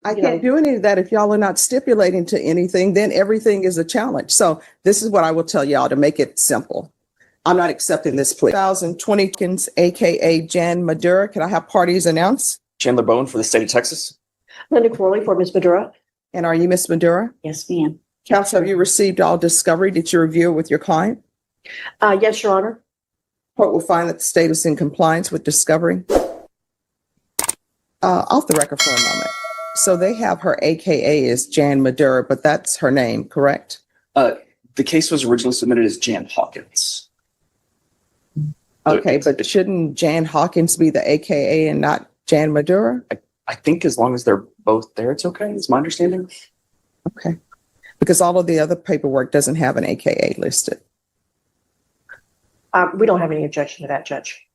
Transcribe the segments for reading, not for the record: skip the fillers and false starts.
I can't do any of that if y'all are not stipulating to anything, then everything is a challenge. So this is what I will tell y'all to make it simple. I'm not accepting this plea. 2020, aka Jan Madura. Can I have parties announced? Chandler Bowen for the state of Texas. Linda Corley for Ms. Madura. And are you Miss Madura? Yes, ma'am. Counsel, have you received all discovery? Did you review it with your client? Yes, Your Honor. Court will find that the state is in compliance with discovery. Off the record for a moment. So they have her AKA is Jan Madura, but that's her name, correct? The case was originally submitted as Jan Hawkins. Okay, but shouldn't Jan Hawkins be the AKA and not Jan Madura? I think as long as they're both there, it's okay, is my understanding. Okay. Because all of the other paperwork doesn't have an AKA listed. We don't have any objection to that, Judge.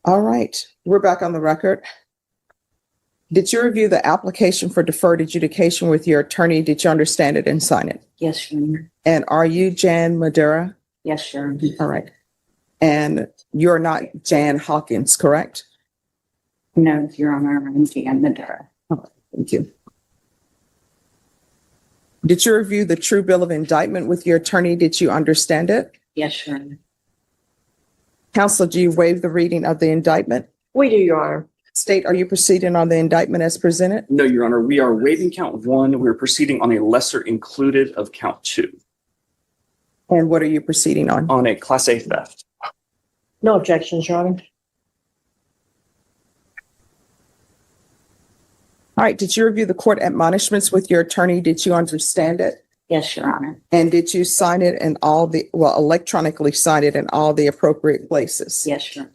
All right. We're back on the record. Did you review the application for deferred adjudication with your attorney? Did you understand it and sign it? Yes, Your Honor. And are you Jan Madura? Yes, Your Honor. All right. And you're not Jan Hawkins, correct? No, Your Honor, I'm Jan Madura. Oh, thank you. Did you review the true bill of indictment with your attorney? Did you understand it? Yes, Your Honor. Counsel, do you waive the reading of the indictment? We do, Your Honor. State, are you proceeding on the indictment as presented? No, Your Honor, we are waiving count 1. We're proceeding on a lesser included of count 2 And what are you proceeding on? on a Class A theft. No objections, Your Honor. All right. Did you review the court admonishments with your attorney? Did you understand it? Yes, Your Honor. And did you sign it in electronically sign it in all the appropriate places? Yes, Your Honor.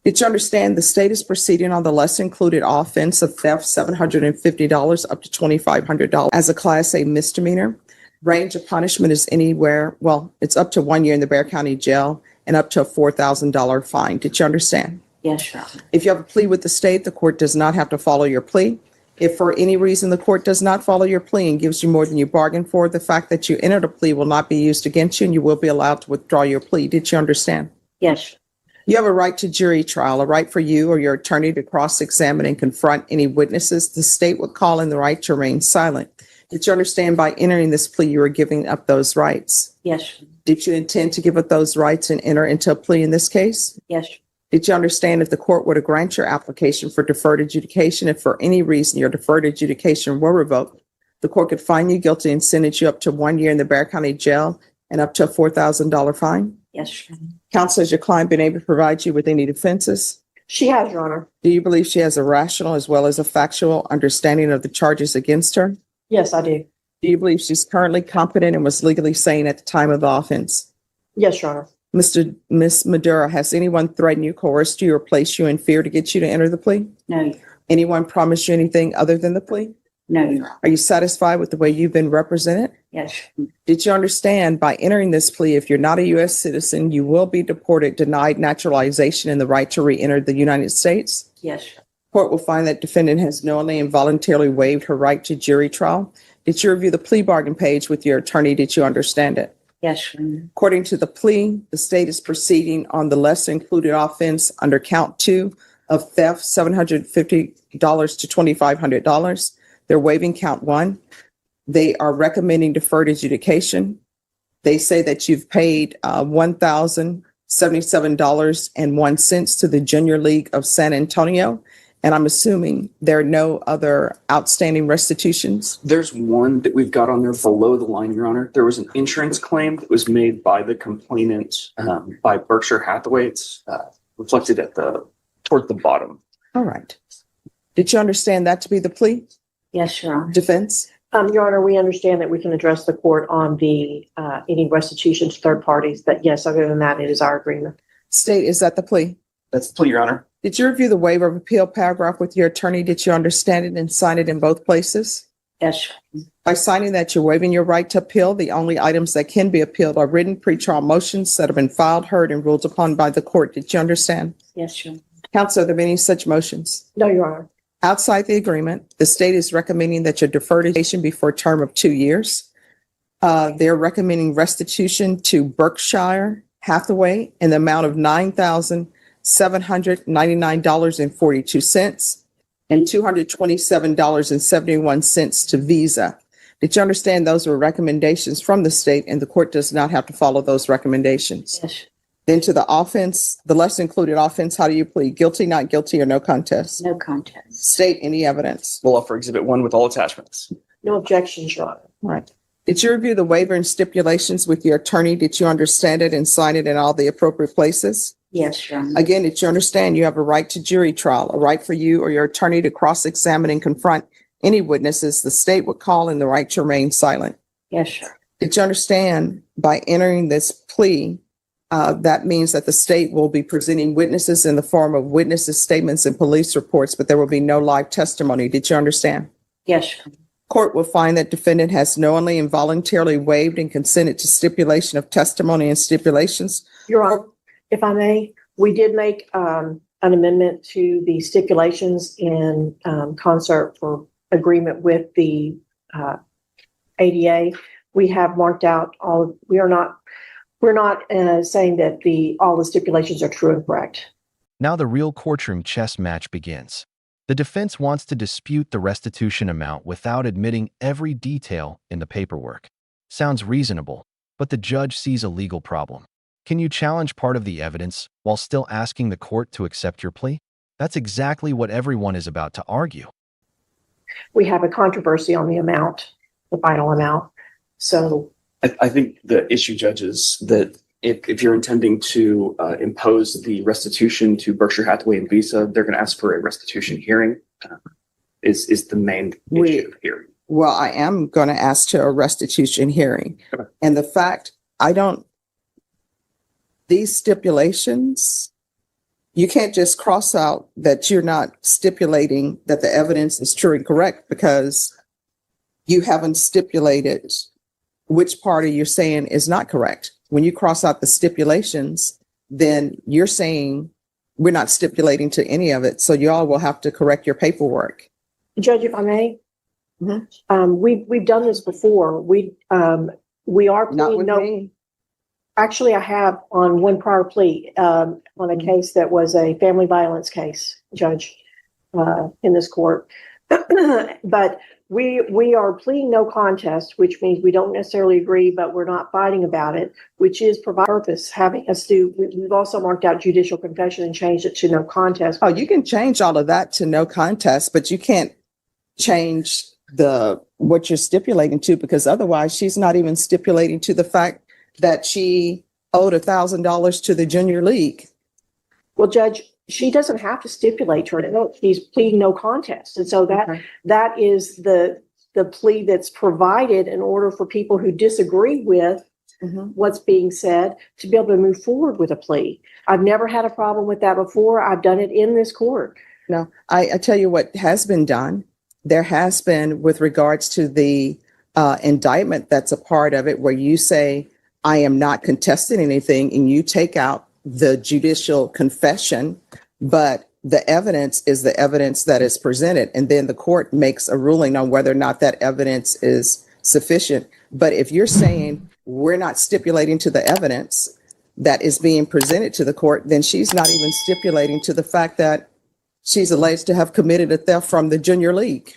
Did you understand the state is proceeding on the less included offense of theft, $750 up to $2,500 as a Class A misdemeanor? Range of punishment is anywhere, it's up to 1 year in the Bexar County Jail and up to a $4,000 fine. Did you understand? Yes, Your Honor. If you have a plea with the state, the court does not have to follow your plea. If for any reason the court does not follow your plea and gives you more than you bargained for, the fact that you entered a plea will not be used against you and you will be allowed to withdraw your plea. Did you understand? Yes. You have a right to jury trial, a right for you or your attorney to cross-examine and confront any witnesses. The state would call in the right to remain silent. Did you understand by entering this plea, you are giving up those rights? Yes. Did you intend to give up those rights and enter into a plea in this case? Yes. Did you understand if the court were to grant your application for deferred adjudication, if for any reason your deferred adjudication were revoked, the court could find you guilty and sentence you up to 1 year in the Bexar County Jail and up to a $4,000 fine? Yes, Your Honor. Counsel, has your client been able to provide you with any defenses? She has, Your Honor. Do you believe she has a rational as well as a factual understanding of the charges against her? Yes, I do. Do you believe she's currently competent and was legally sane at the time of the offense? Yes, Your Honor. Miss Madura, has anyone threatened you, coerced you, or placed you in fear to get you to enter the plea? No. Anyone promised you anything other than the plea? No, Your Honor. Are you satisfied with the way you've been represented? Yes. Did you understand by entering this plea, if you're not a U.S. citizen, you will be deported, denied naturalization, and the right to re-enter the United States? Yes. Court will find that defendant has knowingly and voluntarily waived her right to jury trial. Did you review the plea bargain page with your attorney? Did you understand it? Yes, Your Honor. According to the plea, the state is proceeding on the lesser included offense under count 2 of theft, $750 to $2,500. They're waiving count 1. They are recommending deferred adjudication. They say that you've paid $1,077.01 to the Junior League of San Antonio. And I'm assuming there are no other outstanding restitutions. There's one that we've got on there below the line, Your Honor. There was an insurance claim that was made by the complainant by Berkshire Hathaway. It's reflected toward the bottom. All right. Did you understand that to be the plea? Yes, Your Honor. Defense? Your Honor, we understand that we can address the court on the any restitution to third parties. That yes, other than that, it is our agreement. State, is that the plea? That's the plea, Your Honor. Did you review the waiver of appeal paragraph with your attorney? Did you understand it and sign it in both places? Yes. By signing that, you're waiving your right to appeal. The only items that can be appealed are written pretrial motions that have been filed, heard, and ruled upon by the court. Did you understand? Yes, Your Honor. Counsel, are there any such motions? No, Your Honor. Outside the agreement, the state is recommending that your deferred adjudication be for a term of 2 years. They're recommending restitution to Berkshire Hathaway in the amount of $9,799.42. and $227.71 to Visa. Did you understand those were recommendations from the state and the court does not have to follow those recommendations? Yes. Then to the offense, the lesser included offense, how do you plead? Guilty, not guilty, or no contest? No contest. State any evidence. We'll offer Exhibit 1 with all attachments. No objections, Your Honor. Right. Did you review the waiver and stipulations with your attorney? Did you understand it and sign it in all the appropriate places? Yes, Your Honor. Again, did you understand you have a right to jury trial, a right for you or your attorney to cross-examine and confront any witnesses the state would call and the right to remain silent? Yes, sir. Did you understand by entering this plea, that means that the state will be presenting witnesses in the form of witnesses' statements and police reports, but there will be no live testimony? Did you understand? Yes, Your Honor. Court will find that defendant has knowingly and voluntarily waived and consented to stipulation of testimony and stipulations. Your Honor, if I may, we did make an amendment to the stipulations in concert for agreement with the ADA. We have marked out we're not saying that all the stipulations are true and correct. Now the real courtroom chess match begins. The defense wants to dispute the restitution amount without admitting every detail in the paperwork. Sounds reasonable, but the judge sees a legal problem. Can you challenge part of the evidence while still asking the court to accept your plea? That's exactly what everyone is about to argue. We have a controversy on the amount, the final amount. So I think the issue, Judge, is that if you're intending to impose the restitution to Berkshire Hathaway and Visa, they're going to ask for a restitution hearing. Is the main issue here? Well, I am going to ask to a restitution hearing. Okay. And the fact these stipulations, you can't just cross out that you're not stipulating that the evidence is true and correct because you haven't stipulated which party you're saying is not correct. When you cross out the stipulations, then you're saying we're not stipulating to any of it. So y'all will have to correct your paperwork. Judge, if I may, we've done this before. We are Not with pleading me. Actually, I have on one prior plea on a case that was a family violence case, Judge, in this court. But we are pleading no contest, which means we don't necessarily agree, but we're not fighting about it, which is provide purpose having us do. We've also marked out judicial confession and changed it to no contest. Oh, you can change all of that to no contest, but you can't change what you're stipulating to, because otherwise she's not even stipulating to the fact that she owed $1,000 to the junior league. Well, Judge, she doesn't have to stipulate to it. No, she's pleading no contest. And so that is the plea that's provided in order for people who disagree with what's being said to be able to move forward with a plea. I've never had a problem with that before. I've done it in this court. No, I tell you what has been done. There has been, with regards to the indictment that's a part of it, where you say, I am not contesting anything, and you take out the judicial confession, but the evidence is the evidence that is presented. And then the court makes a ruling on whether or not that evidence is sufficient. But if you're saying we're not stipulating to the evidence that is being presented to the court, then she's not even stipulating to the fact that she's alleged to have committed a theft from the junior league.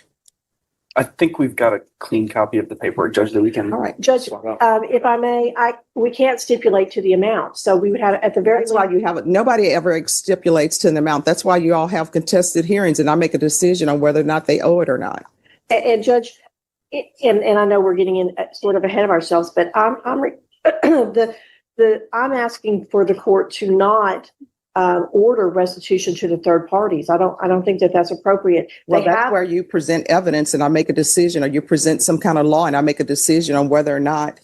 I think we've got a clean copy of the paperwork, Judge, that we can. All right. Judge, swap out. if I may, we can't stipulate to the amount. So we would have at the very That's why you have it. Nobody ever stipulates to an amount. That's why you all have contested hearings, and I make a decision on whether or not they owe it or not. And Judge, and I know we're getting in sort of ahead of ourselves, but I'm asking for the court to not order restitution to the third parties. I don't think that that's appropriate. Well, that's where you present evidence and I make a decision, or you present some kind of law and I make a decision on whether or not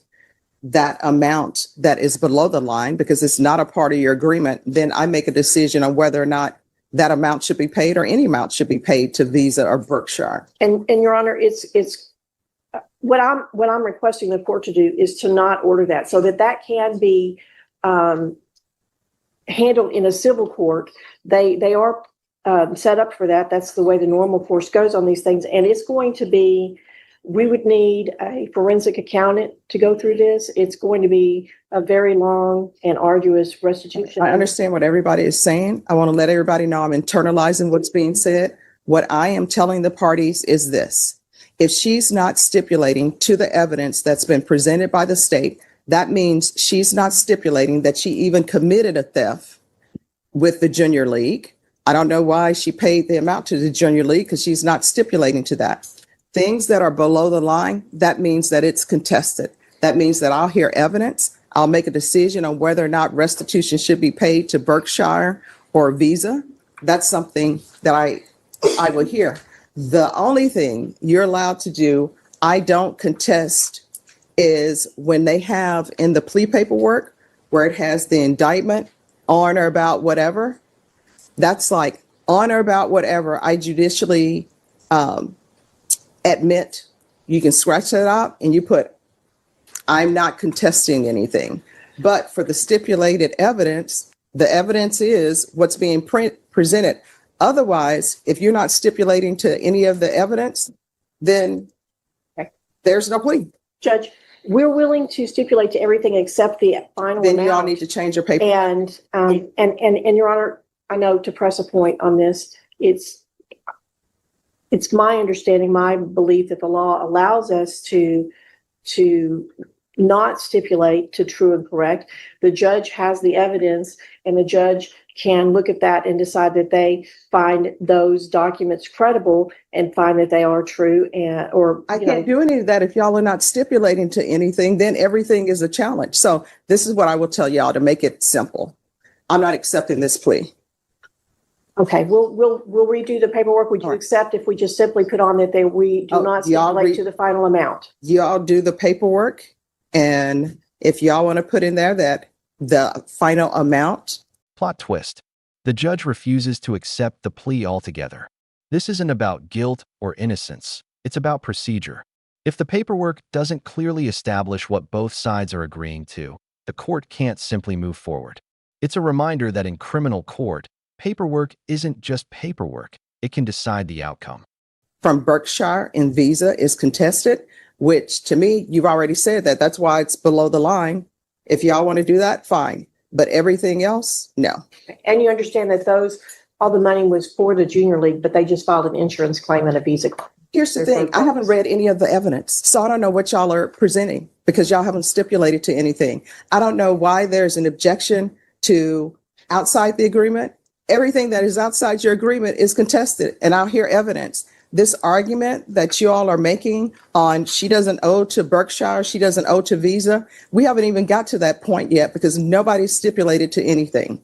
that amount that is below the line, because it's not a part of your agreement, then I make a decision on whether or not that amount should be paid or any amount should be paid to Visa or Berkshire. And Your Honor, it's what I'm requesting the court to do is to not order that, so that can be handled in a civil court. They are set up for that. That's the way the normal course goes on these things. And it's going to be, we would need a forensic accountant to go through this. It's going to be a very long and arduous restitution. I understand what everybody is saying. I want to let everybody know I'm internalizing what's being said. What I am telling the parties is this. If she's not stipulating to the evidence that's been presented by the state, that means she's not stipulating that she even committed a theft with the junior league. I don't know why she paid the amount to the junior league because she's not stipulating to that. Things that are below the line, that means that it's contested. That means that I'll hear evidence. I'll make a decision on whether or not restitution should be paid to Berkshire or Visa. That's something that I will hear. The only thing you're allowed to do, I don't contest, is when they have in the plea paperwork where it has the indictment on or about whatever. That's like on or about whatever I judicially admit. You can scratch that out and you put, I'm not contesting anything. But for the stipulated evidence, the evidence is what's being presented. Otherwise, if you're not stipulating to any of the evidence, then there's no plea. Judge, we're willing to stipulate to everything except the final Then amount. you all need to change your paper. And Your Honor, I know to press a point on this, it's my understanding, my belief that the law allows us to not stipulate to true and correct. The judge has the evidence and the judge can look at that and decide that they find those documents credible and find that they are true I can't do any of that if y'all are not stipulating to anything, then everything is a challenge. So this is what I will tell y'all to make it simple. I'm not accepting this plea. Okay, we'll redo the paperwork. Would you All right. accept if we just simply put on that we do not y'all stipulate to the final amount? Y'all do the paperwork. And if y'all want to put in there that the final amount. Plot twist. The judge refuses to accept the plea altogether. This isn't about guilt or innocence. It's about procedure. If the paperwork doesn't clearly establish what both sides are agreeing to, the court can't simply move forward. It's a reminder that in criminal court, paperwork isn't just paperwork. It can decide the outcome. From Berkshire and Visa is contested, which to me, you've already said that. That's why it's below the line. If y'all want to do that, fine. But everything else, no. And you understand that all the money was for the junior league, but they just filed an insurance claim and a Visa claim. Here's the thing. I haven't read any of the evidence, so I don't know what y'all are presenting because y'all haven't stipulated to anything. I don't know why there's an objection to outside the agreement. Everything that is outside your agreement is contested, and I'll hear evidence. This argument that you all are making on she doesn't owe to Berkshire, she doesn't owe to Visa, we haven't even got to that point yet because nobody's stipulated to anything.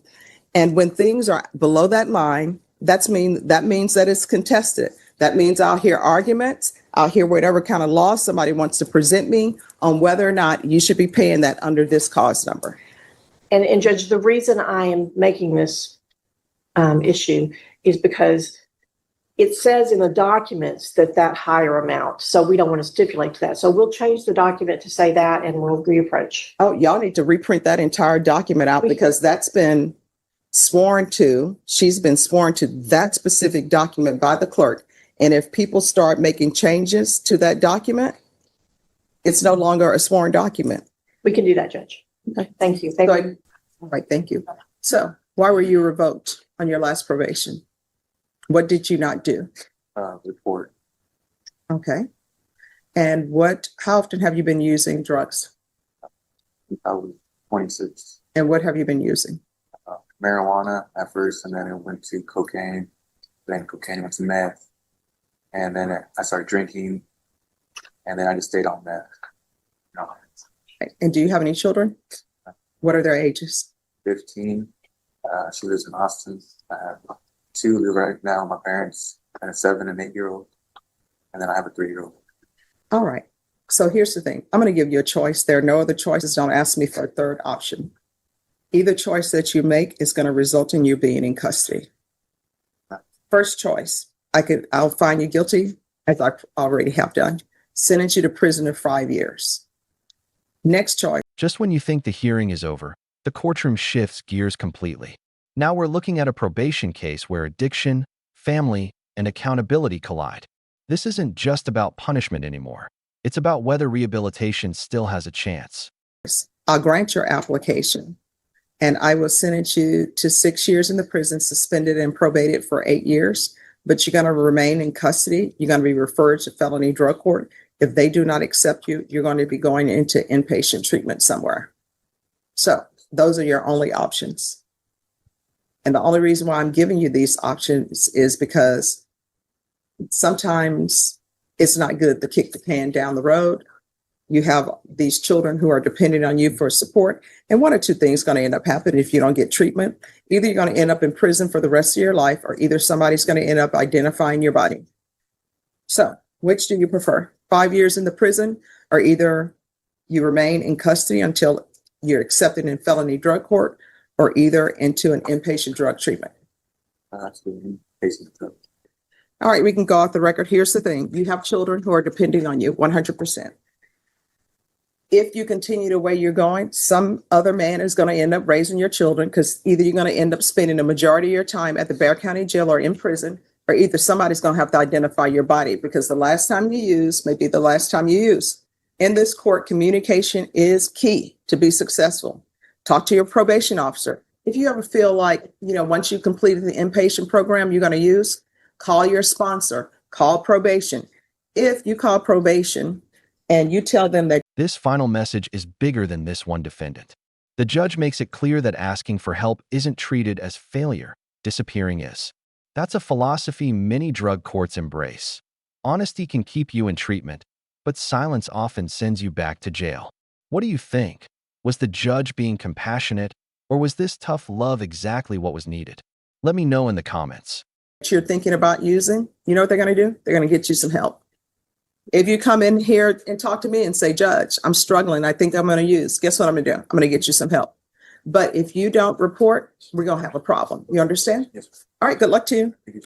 And when things are below that line, that means that it's contested. That means I'll hear arguments. I'll hear whatever kind of law somebody wants to present me on whether or not you should be paying that under this cause number. And Judge, the reason I am making this issue is because it says in the documents that higher amount. So we don't want to stipulate to that. So we'll change the document to say that and we'll reapproach. Oh, y'all need to reprint that entire document out because that's been sworn to. She's been sworn to that specific document by the clerk. And if people start making changes to that document, it's no longer a sworn document. We can do that, Judge. Okay. Thank you. All right, thank you. So why were you revoked on your last probation? What did you not do? Report. Okay. And how often have you been using drugs? I was 26. And what have you been using? Marijuana at first, and then it went to cocaine. Then cocaine went to meth. And then I started drinking. And then I just stayed on meth. No. And do you have any children? What are their ages? 15. She lives in Austin. I have 2 live right now with my parents, and a 7 and 8-year-old. And then I have a 3-year-old. All right. So here's the thing. I'm going to give you a choice. There are no other choices. Don't ask me for a third option. Either choice that you make is going to result in you being in custody. First choice, I'll find you guilty, as I already have done. Sentence you to prison of 5 years. Next choice. Just when you think the hearing is over, the courtroom shifts gears completely. Now we're looking at a probation case where addiction, family, and accountability collide. This isn't just about punishment anymore. It's about whether rehabilitation still has a chance. I'll grant your application, and I will sentence you to 6 years in the prison, suspended and probated for 8 years. but you're going to remain in custody. You're going to be referred to felony drug court. If they do not accept you, you're going to be going into inpatient treatment somewhere. So those are your only options. And the only reason why I'm giving you these options is because sometimes it's not good to kick the can down the road. You have these children who are depending on you for support. And one or two things going to end up happening if you don't get treatment. Either you're going to end up in prison for the rest of your life, or either somebody's going to end up identifying your body. So which do you prefer? 5 years in the prison, or either you remain in custody until you're accepted in felony drug court, or either into an inpatient drug treatment? All right, we can go off the record. Here's the thing. You have children who are depending on you 100%. If you continue the way you're going, some other man is going to end up raising your children, because either you're going to end up spending the majority of your time at the Bexar County Jail or in prison, or either somebody's going to have to identify your body, because the last time you use may be the last time you use. In this court, communication is key to be successful. Talk to your probation officer. If you ever feel like, once you completed the inpatient program you're going to use, call your sponsor, call probation. If you call probation and you tell them that This final message is bigger than this one defendant. The judge makes it clear that asking for help isn't treated as failure. Disappearing is. That's a philosophy many drug courts embrace. Honesty can keep you in treatment, but silence often sends you back to jail. What do you think? Was the judge being compassionate, or was this tough love exactly what was needed? Let me know in the comments. you're thinking about using, you know what they're going to do? They're going to get you some help. If you come in here and talk to me and say, Judge, I'm struggling, I think I'm going to use, guess what I'm going to do? I'm going to get you some help. But if you don't report, we're going to have a problem. You understand? Yes. All right, good luck to you.